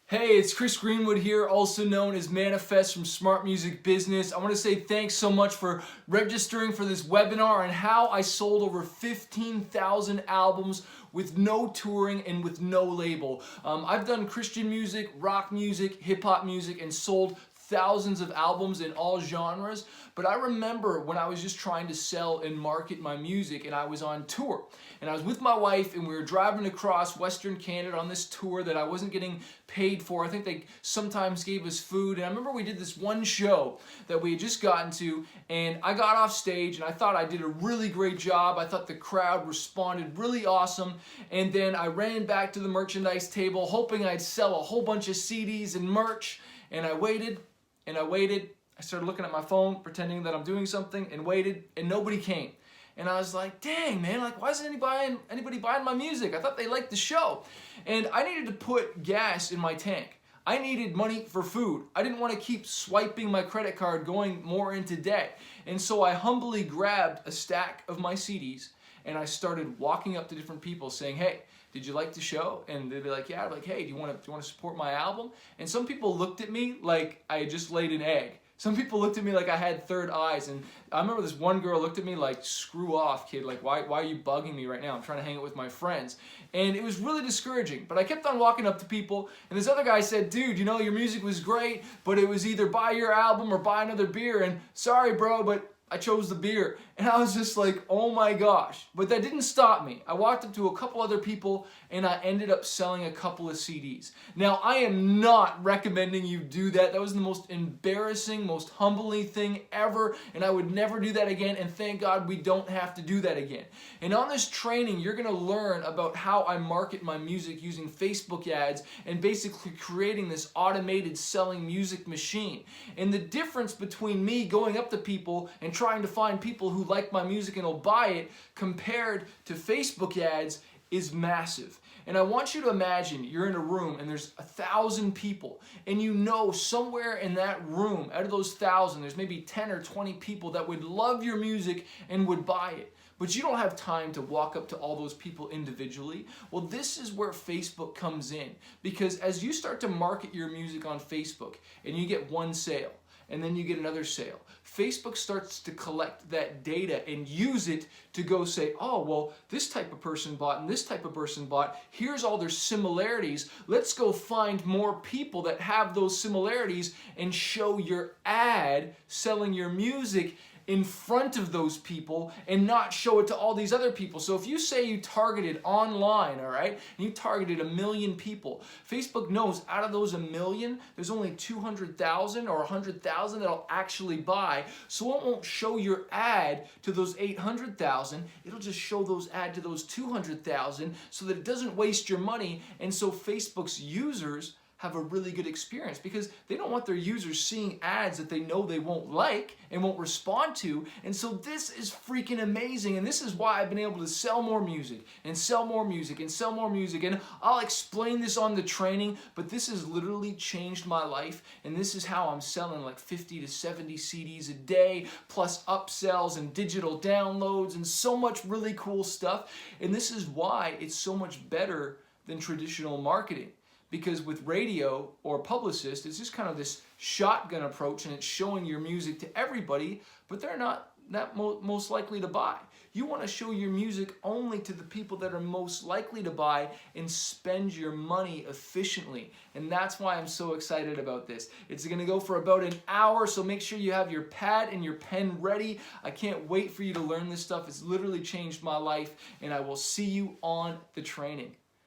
Hey, it's Chris Greenwood here, also known as Manifest from Smart Music Business. I want to say thanks so much for registering for this webinar on how I sold over 15,000 albums with no touring and with no label. I've done Christian music, rock music, hip hop music, and sold thousands of albums in all genres, but I remember when I was just trying to sell and market my music and I was on tour and I was with my wife and we were driving across Western Canada on this tour that I wasn't getting paid for. I think they sometimes gave us food, and I remember we did this one show that we had just gotten to, and I got off stage and I thought I did a really great job. I thought the crowd responded really awesome, and then I ran back to the merchandise table hoping I'd sell a whole bunch of CDs and merch, and I waited and I waited. I started looking at my phone, pretending that I'm doing something, and waited, and nobody came. And I was like, dang, man, like, why isn't anybody buying my music? I thought they liked the show. And I needed to put gas in my tank. I needed money for food. I didn't want to keep swiping my credit card, going more into debt. And so I humbly grabbed a stack of my CDs, and I started walking up to different people saying, hey, did you like the show? And they'd be like, yeah. I'd be like, hey, do you want to support my album? And some people looked at me like I had just laid an egg. Some people looked at me like I had third eyes. And I remember this one girl looked at me like, screw off, kid. Like, why are you bugging me right now? I'm trying to hang out with my friends. And it was really discouraging. But I kept on walking up to people. And this other guy said, dude, you know, your music was great, but it was either buy your album or buy another beer. And sorry, bro, but I chose the beer. And I was just like, oh my gosh. But that didn't stop me. I walked up to a couple other people and I ended up selling a couple of CDs. Now, I am not recommending you do that. That was the most embarrassing, most humbling thing ever, and I would never do that again, and thank God we don't have to do that again. And on this training, you're gonna learn about how I market my music using Facebook ads and basically creating this automated selling music machine. And the difference between me going up to people and trying to find people who like my music and will buy it compared to Facebook ads is massive. And I want you to imagine you're in a room and there's 1,000 people, and you know somewhere in that room, out of those 1,000, there's maybe 10 or 20 people that would love your music and would buy it. But you don't have time to walk up to all those people individually. Well, this is where Facebook comes in, because as you start to market your music on Facebook and you get one sale, and then you get another sale, Facebook starts to collect that data and use it to go say, oh, well, this type of person bought and this type of person bought. Here's all their similarities. Let's go find more people that have those similarities and show your ad selling your music in front of those people and not show it to all these other people. So if you say you targeted online, all right, and you targeted 1 million people, Facebook knows out of those 1 million, there's only 200,000 or 100,000 that'll actually buy. So it won't show your ad to those 800,000. It'll just show those ad to those 200,000 so that it doesn't waste your money. And so Facebook's users have a really good experience, because they don't want their users seeing ads that they know they won't like and won't respond to. And so this is freaking amazing, and this is why I've been able to sell more music and sell more music and sell more music. And I'll explain this on the training, but this has literally changed my life, and this is how I'm selling like 50 to 70 CDs a day, plus upsells and digital downloads and so much really cool stuff. And this is why it's so much better than traditional marketing. Because with radio or publicist, it's just kind of this shotgun approach, and it's showing your music to everybody, but they're not most likely to buy. You want to show your music only to the people that are most likely to buy and spend your money efficiently. And that's why I'm so excited about this. It's going to go for about an hour, so make sure you have your pad and your pen ready. I can't wait for you to learn this stuff. It's literally changed my life, and I will see you on the training.